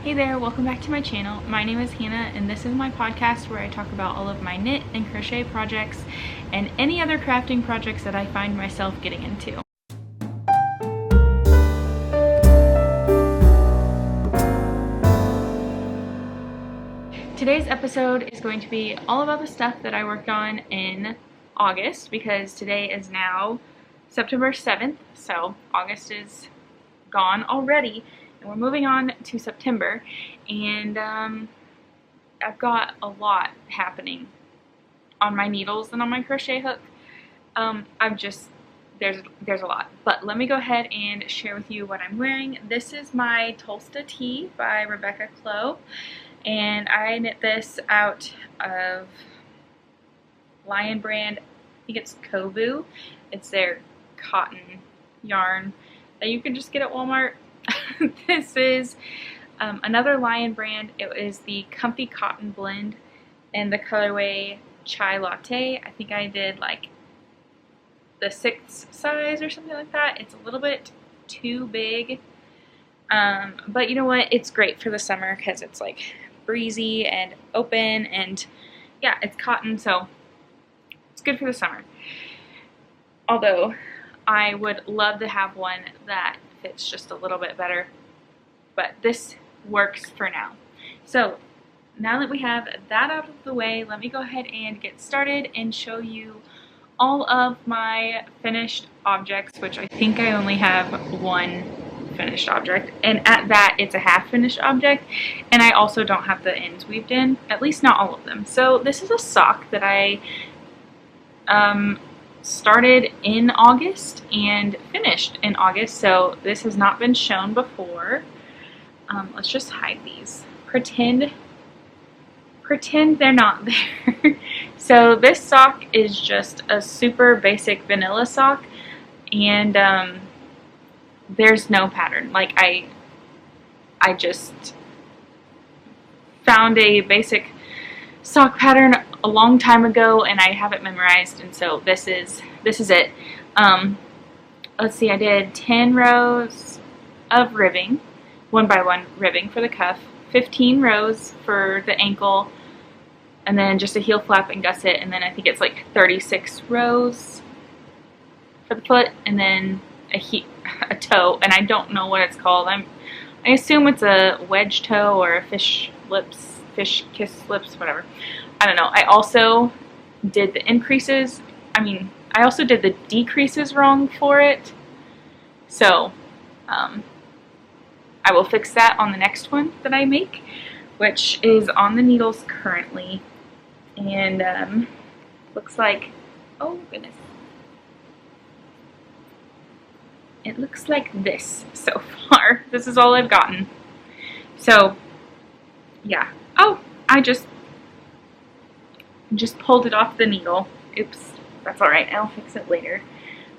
Hey there, welcome back to my channel. My name is Hannah and this is my podcast where I talk about all of my knit and crochet projects and any other crafting projects that I find myself getting into. Today's episode is going to be all about the stuff that I worked on in August because today is now September 7th, so August is gone already. And we're moving on to September, and I've got a lot happening on my needles and on my crochet hook. There's a lot, but let me go ahead and share with you what I'm wearing. This is my Tolsta tee by Clow, and I knit this out of Lion brand. I think it's Kovu. It's their cotton yarn that you can just get at Walmart. This is another Lion brand. It is the Comfy Cotton Blend in the colorway Chai Latte. I think I did like the 6th size or something like that. It's a little bit too big, but you know what? It's great for the summer because it's like breezy and open, and yeah, it's cotton, so it's good for the summer. Although I would love to have one that fits just a little bit better, but this works for now. So now that we have that out of the way, let me go ahead and get started and show you all of my finished objects, which I think I only have one finished object, and at that it's a half finished object, and I also don't have the ends weaved in, at least not all of them. So this is a sock that I started in August and finished in August, so this has not been shown before. Let's just hide these. Pretend they're not there. So this sock is just a super basic vanilla sock, and there's no pattern. Like I just found a basic sock pattern a long time ago and I have it memorized, and so this is it. Let's see, I did 10 rows of ribbing, 1 by 1 ribbing for the cuff, 15 rows for the ankle, and then just a heel flap and gusset, and then I think it's like 36 rows for the foot, and then a toe, and I don't know what it's called. I assume it's a wedge toe or a fish kiss lips, whatever. I don't know. I also did the increases. I also did the decreases wrong for it. So, I will fix that on the next one that I make, which is on the needles currently. And, looks like, oh goodness. It looks like this so far. This is all I've gotten. So, yeah. Oh, I just pulled it off the needle. Oops, that's alright, I'll fix it later.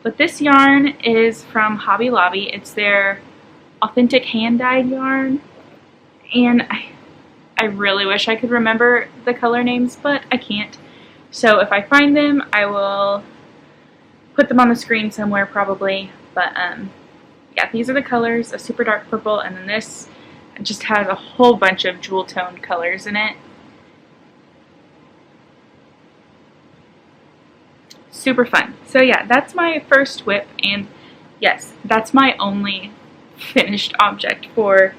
But this yarn is from Hobby Lobby. It's their authentic hand-dyed yarn, and I really wish I could remember the color names, but I can't. So if I find them, I will put them on the screen somewhere probably. But yeah, these are the colors, a super dark purple, and then this just has a whole bunch of jewel toned colors in it. Super fun. So yeah, that's my first whip, and yes, that's my only finished object for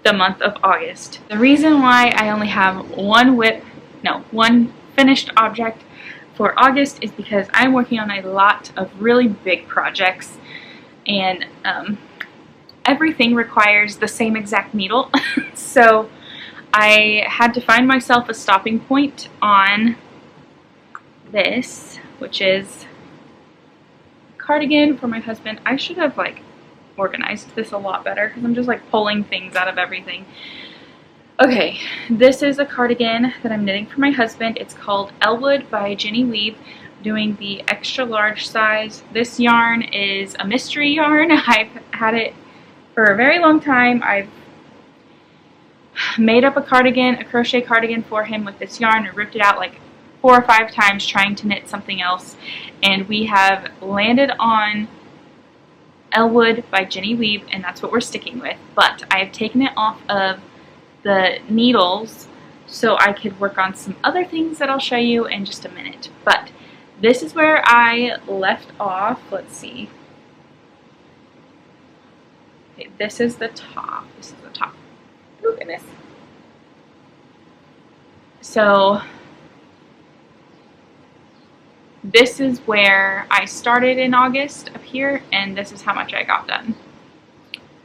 the month of August. The reason why I only have one finished object for August is because I'm working on a lot of really big projects, and everything requires the same exact needle. So I had to find myself a stopping point on this, which is a cardigan for my husband. I should have like organized this a lot better because I'm just like pulling things out of everything. Okay, this is a cardigan that I'm knitting for my husband. It's called Elwood by Weibe. I'm doing the extra large size. This yarn is a mystery yarn. I've had it for a very long time. I've made up a crochet cardigan for him with this yarn and ripped it out like 4 or 5 times trying to knit something else, and we have landed on Elwood by Weibe, and that's what we're sticking with. But I have taken it off of the needles so I could work on some other things that I'll show you in just a minute. But this is where I left off. Let's see. Okay, this is the top. This is the top. Oh goodness. So this is where I started in August up here, and this is how much I got done.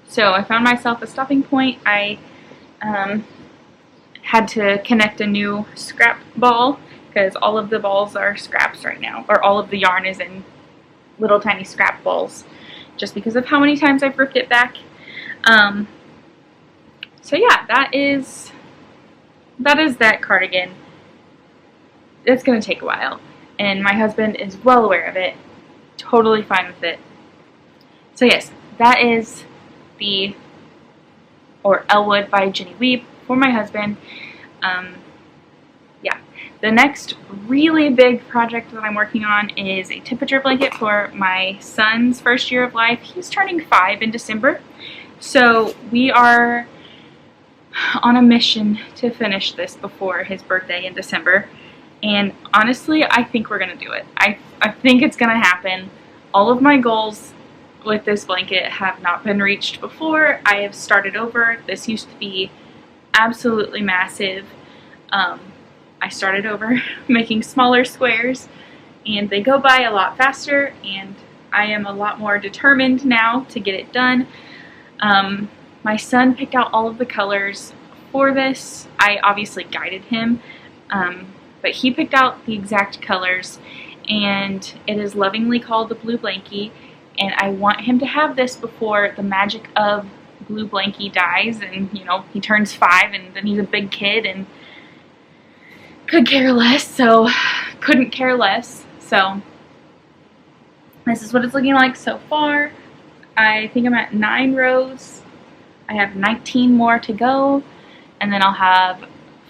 So I found myself a stopping point. I had to connect a new scrap ball because all of the balls are scraps right now, or all of the yarn is in little tiny scrap balls, just because of how many times I've ripped it back. So yeah, that is that cardigan. It's going to take a while, and my husband is well aware of it, totally fine with it. So yes, that is the Elwood by Jenny Weibe for my husband. Yeah, the next really big project that I'm working on is a temperature blanket for my son's first year of life. He's turning 5 in December, so we are on a mission to finish this before his birthday in December. And honestly, I think we're going to do it. I think it's going to happen. All of my goals with this blanket have not been reached before. I have started over. This used to be absolutely massive. I started over making smaller squares, and they go by a lot faster, and I am a lot more determined now to get it done. My son picked out all of the colors for this. I obviously guided him, but he picked out the exact colors, and it is lovingly called the Blue Blankey, and I want him to have this before the magic of Blue Blankey dies, and you know, he turns 5 and then he's a big kid and couldn't care less. So this is what it's looking like so far. I think I'm at 9 rows. I have 19 more to go, and then I'll have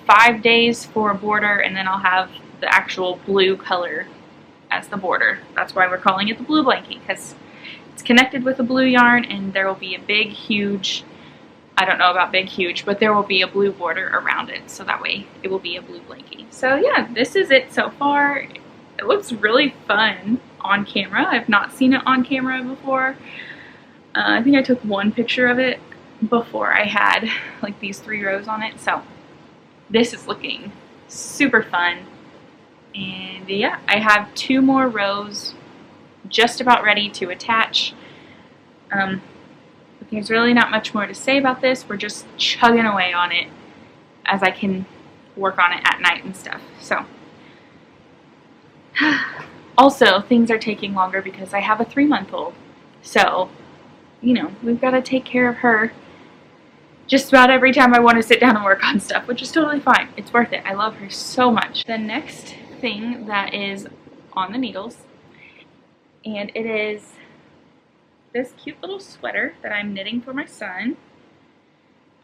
5 days for a border, and then I'll have the actual blue color as the border. That's why we're calling it the Blue Blanket, because it's connected with a blue yarn, and there will be a big, huge, I don't know about big, huge, but there will be a blue border around it, so that way it will be a blue blankie. So yeah, this is it so far. It looks really fun on camera. I've not seen it on camera before. I think I took one picture of it before I had like these 3 rows on it, so this is looking super fun. And yeah, I have 2 more rows just about ready to attach. There's really not much more to say about this. We're just chugging away on it as I can work on it at night and stuff. So also, things are taking longer because I have a 3-month-old. So, you know, we've got to take care of her just about every time I want to sit down and work on stuff, which is totally fine. It's worth it. I love her so much. The next thing that is on the needles, and it is this cute little sweater that I'm knitting for my son.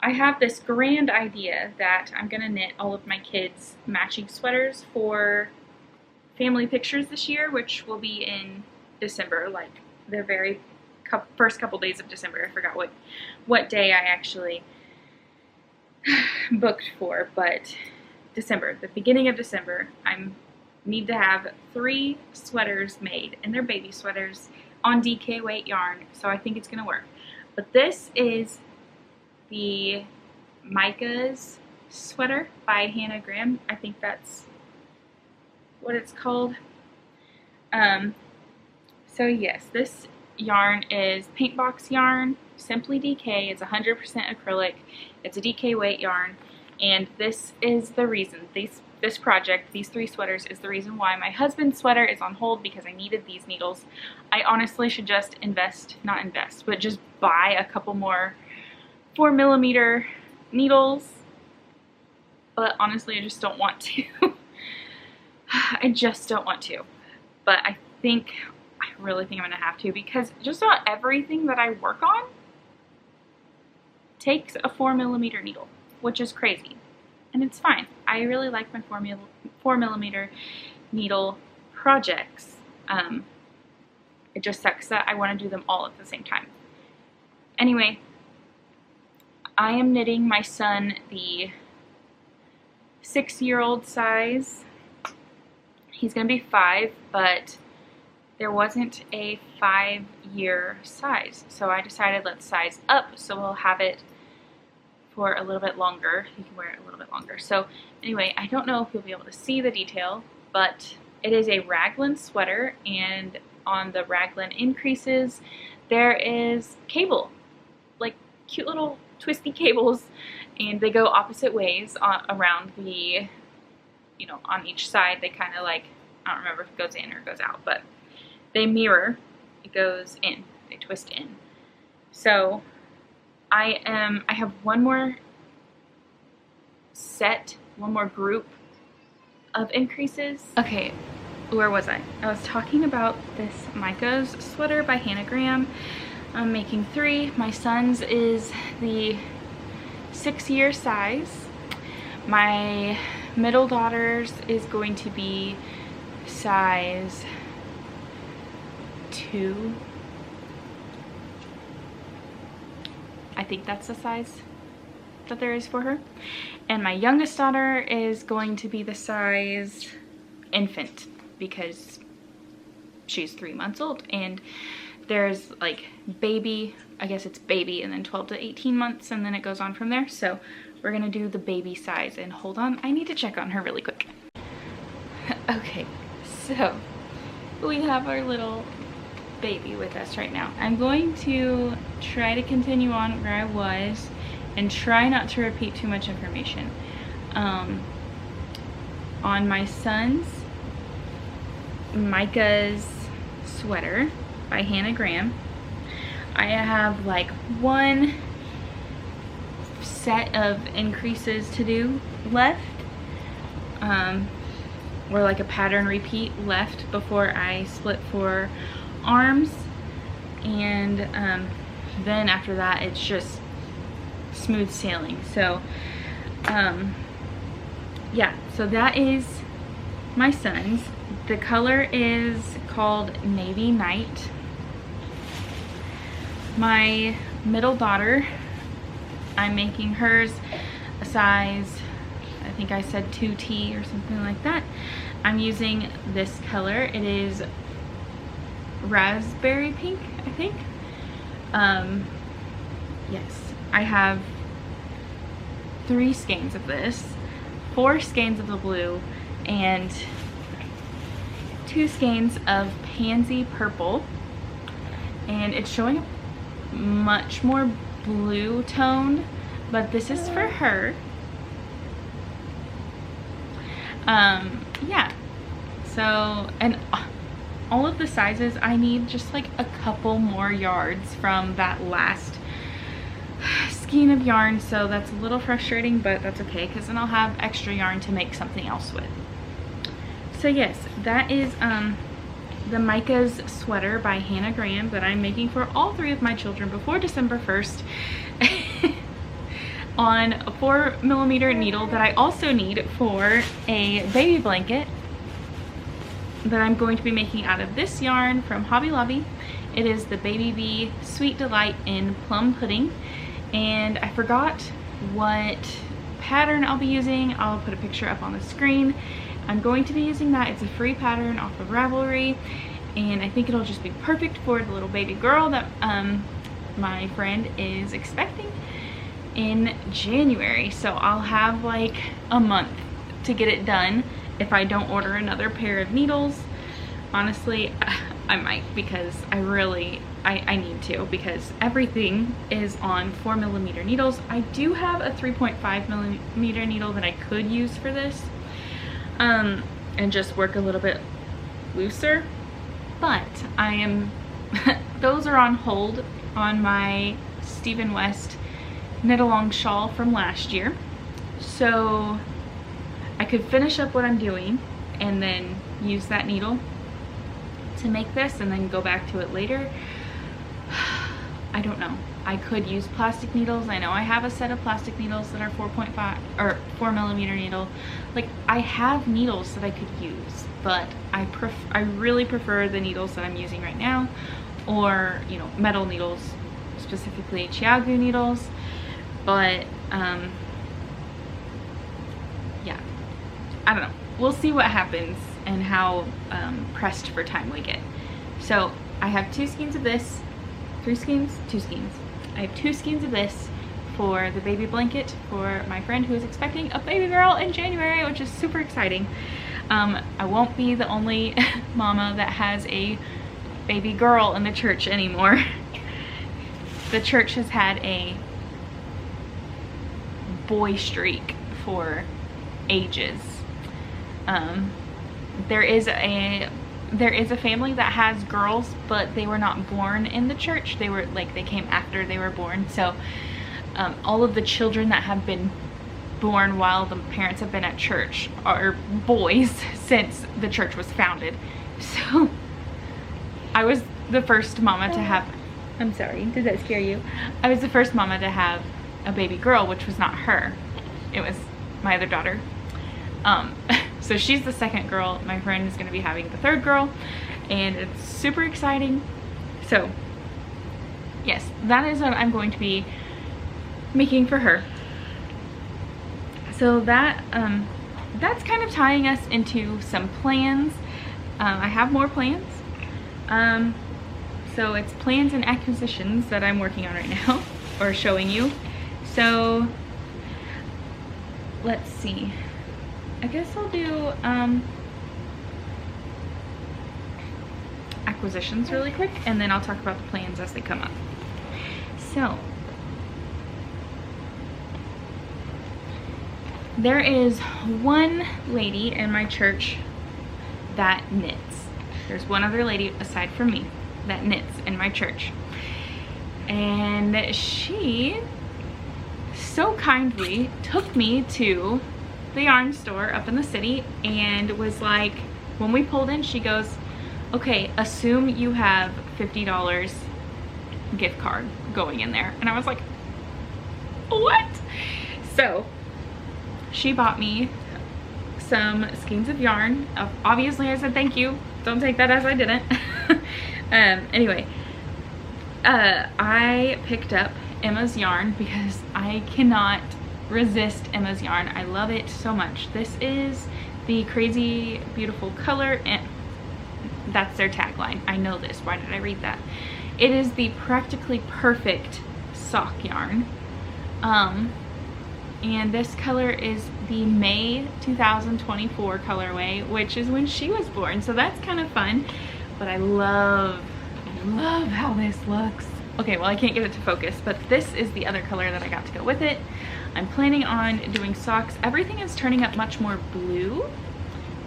I have this grand idea that I'm going to knit all of my kids matching sweaters for family pictures this year, which will be in December, like the very first couple days of December. I forgot what day I actually booked for, but December, the beginning of December, I need to have 3 sweaters made, and they're baby sweaters on DK weight yarn, so I think it's gonna work. But this is the Micah's sweater by Hannah Graham. I think that's what it's called. So yes, this yarn is paint box yarn, Simply DK. It's 100% acrylic. It's a DK weight yarn, and this is the reason. This project, these 3 sweaters, is the reason why my husband's sweater is on hold, because I needed these needles. I honestly should just but just buy a couple more 4mm needles, but honestly I just don't want to. I just don't want to, but I really think I'm gonna have to, because just about everything that I work on takes a 4mm needle, which is crazy. And it's fine. I really like my 4mm needle projects. It just sucks that I want to do them all at the same time. Anyway, I am knitting my son the 6-year-old size. He's gonna be 5, but there wasn't a 5-year size, so I decided let's size up so we'll have it for a little bit longer. He can wear it a little bit longer. So anyway, I don't know if you'll be able to see the detail, but it is a raglan sweater, and on the raglan increases there is cable, like cute little twisty cables, and they go opposite ways around the, you know, on each side. They kind of like, I don't remember if it goes in or goes out, but they mirror. It goes in. They twist in. So I have one more set, one more group of increases. Okay, where was I? I was talking about this Micah's sweater by Hannah Graham. I'm making 3. My son's is the 6-year size. My middle daughter's is going to be size 2. I think that's the size that there is for her. And my youngest daughter is going to be the size infant because she's 3 months old, and there's like baby, I guess it's baby, and then 12 to 18 months, and then it goes on from there. So we're gonna do the baby size, and hold on, I need to check on her really quick. Okay, so we have our little baby with us right now. I'm going to try to continue on where I was and try not to repeat too much information. On my son's Micah's sweater by Hannah Graham, I have like one set of increases to do left, or like a pattern repeat left before I split for arms, and then after that it's just smooth sailing. So yeah, so that is my son's. The color is called Navy Night. My middle daughter, I'm making hers a size, I think I said 2T or something like that. I'm using this color. It is raspberry pink, I think. Yes, I have 3 skeins of this, 4 skeins of the blue, and 2 skeins of pansy purple, and it's showing a much more blue tone, but this is for her. Yeah, so, and all of the sizes, I need just like a couple more yards from that last skein of yarn, so that's a little frustrating, but that's okay because then I'll have extra yarn to make something else with. So yes, that is the Micah's sweater by Hannah Graham that I'm making for all 3 of my children before December 1st on a 4mm needle that I also need for a baby blanket that I'm going to be making out of this yarn from Hobby Lobby. It is the Baby Bee Sweet Delight in Plum Pudding, and I forgot what pattern I'll be using. I'll put a picture up on the screen. I'm going to be using that. It's a free pattern off of Ravelry, and I think it'll just be perfect for the little baby girl that my friend is expecting in January. So I'll have like a month to get it done if I don't order another pair of needles. Honestly, I might, because I need to, because everything is on 4mm needles. I do have a 3.5mm needle that I could use for this, and just work a little bit looser, but I am those are on hold on my Stephen West knit along shawl from last year, so I could finish up what I'm doing and then use that needle to make this and then go back to it later. I don't know. I could use plastic needles. I know I have a set of plastic needles that are 4.5 or 4mm needle. Like, I have needles that I could use, but I really prefer the needles that I'm using right now, or, you know, metal needles, specifically Chiagu needles. But yeah, I don't know. We'll see what happens and how pressed for time we get. So I have 2 skeins of this, 3 skeins, 2 skeins. I have 2 skeins of this for the baby blanket for my friend who is expecting a baby girl in January, which is super exciting. I won't be the only mama that has a baby girl in the church anymore. The church has had a boy streak for ages. There is a family that has girls, but they were not born in the church. They were like, they came after they were born. So all of the children that have been born while the parents have been at church are boys since the church was founded. So I was the first mama to have, I'm sorry, did that scare you? I was the first mama to have a baby girl, which was not her. It was my other daughter. So she's the second girl. My friend is going to be having the third girl, and it's super exciting. So yes, that is what I'm going to be making for her. So that that's kind of tying us into some plans. I have more plans. So it's plans and acquisitions that I'm working on right now, or showing you. So let's see. I guess I'll do acquisitions really quick, and then I'll talk about the plans as they come up. So there is one lady in my church that knits. There's one other lady aside from me that knits in my church, and she so kindly took me to the yarn store up in the city and was like, when we pulled in, she goes, okay, assume you have $50 gift card going in there. And I was like, what? So she bought me some skeins of yarn. Obviously I said thank you, don't take that as I didn't. Anyway, I picked up Emma's yarn because I cannot resist Emma's yarn. I love it so much. This is the Crazy Beautiful Color, and that's their tagline. I know this. Why did I read that? It is the Practically Perfect sock yarn. And this color is the May 2024 colorway, which is when she was born. So that's kind of fun. But I love how this looks. Okay, well I can't get it to focus, but this is the other color that I got to go with it. I'm planning on doing socks. Everything is turning up much more blue.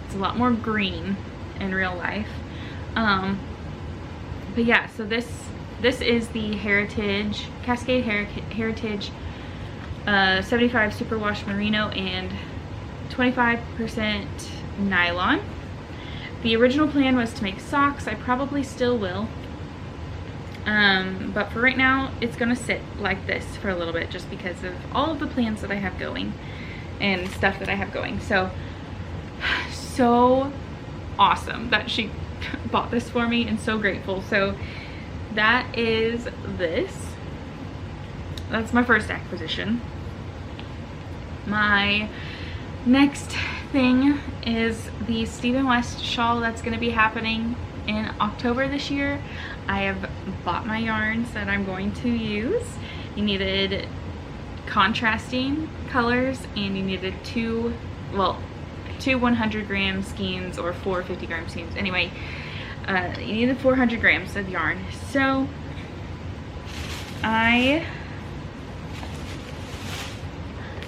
It's a lot more green in real life. But yeah, so this is the Heritage, Cascade Heritage 75 Superwash Merino and 25% nylon. The original plan was to make socks. I probably still will. But for right now, it's gonna sit like this for a little bit just because of all of the plans that I have going and stuff that I have going. So awesome that she bought this for me, and so grateful. So that is this. That's my first acquisition. My next thing is the Stephen West shawl that's gonna be happening in October this year. I have bought my yarns that I'm going to use. You needed contrasting colors, and you needed two 100 gram skeins or 4 50 gram skeins. Anyway, you needed 400 grams of yarn. So I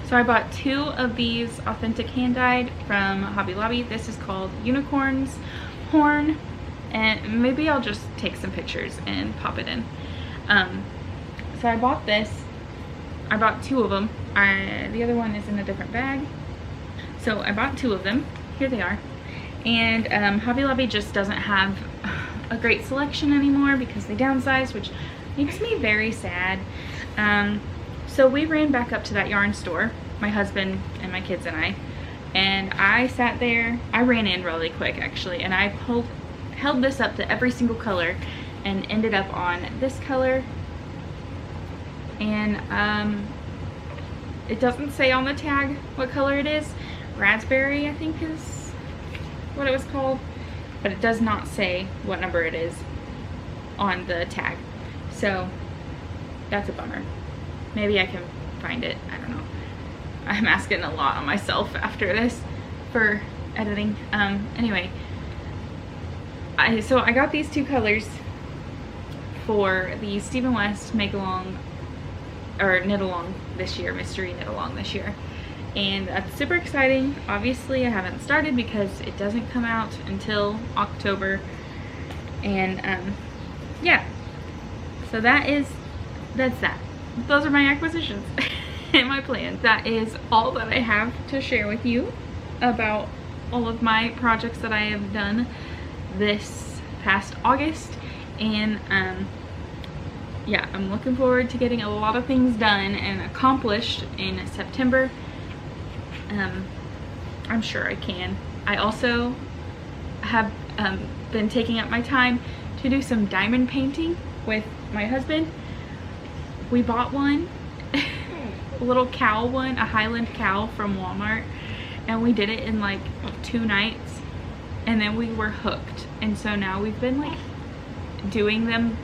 bought 2 of these authentic hand dyed from Hobby Lobby. This is called Unicorn's Horn, and maybe I'll just take some pictures and pop it in. So I bought this. I bought 2 of them. The other one is in a different bag. So I bought 2 of them. Here they are. And Hobby Lobby just doesn't have a great selection anymore because they downsized, which makes me very sad. So we ran back up to that yarn store, my husband and my kids and I sat there. I ran in really quick actually, and I held this up to every single color and ended up on this color. And it doesn't say on the tag what color it is. Raspberry, I think, is what it was called, but it does not say what number it is on the tag. So that's a bummer. Maybe I can find it. I don't know. I'm asking a lot on myself after this for editing. Anyway, so I got these two colors for the Stephen West Make Along or Knit Along this year, Mystery Knit Along this year. And that's super exciting. Obviously I haven't started because it doesn't come out until October. And yeah, so that's that. Those are my acquisitions and my plans. That is all that I have to share with you about all of my projects that I have done this past August. And yeah, I'm looking forward to getting a lot of things done and accomplished in September. I'm sure I can. I also have been taking up my time to do some diamond painting with my husband. We bought one, a little cow one, a Highland cow from Walmart, and we did it in like 2 nights, and then we were hooked. And so now we've been like doing them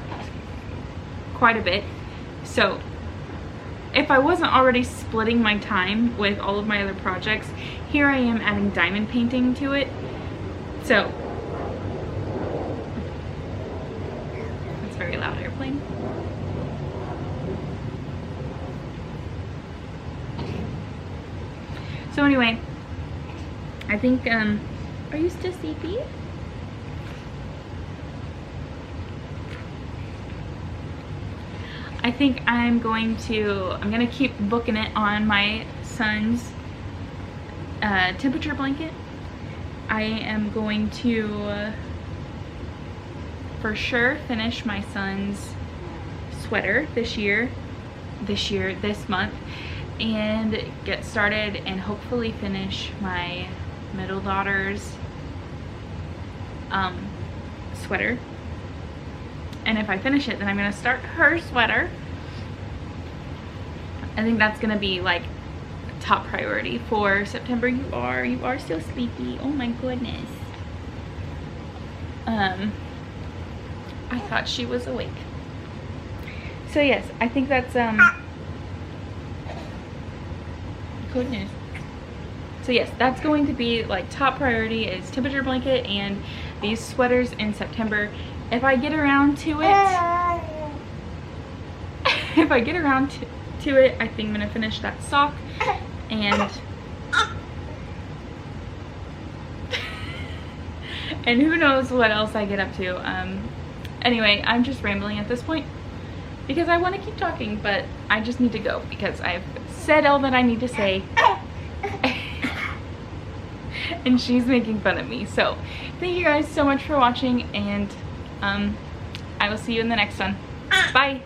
quite a bit. So if I wasn't already splitting my time with all of my other projects, here I am adding diamond painting to it. So that's a very loud airplane. So anyway, I think, are you still sleepy? I think I'm gonna keep booking it on my son's temperature blanket. I am going to for sure finish my son's sweater this month, and get started and hopefully finish my middle daughter's sweater. And if I finish it, then I'm gonna start her sweater. I think that's gonna be like top priority for September. You are still sleepy. Oh my goodness. I thought she was awake. So yes, I think that's goodness. So yes, that's going to be like top priority is temperature blanket and these sweaters in September. If I get around to it, I think I'm gonna finish that sock and and who knows what else I get up to. Anyway, I'm just rambling at this point because I want to keep talking, but I just need to go because I've said all that I need to say. And she's making fun of me. So thank you guys so much for watching, and I will see you in the next one. Bye.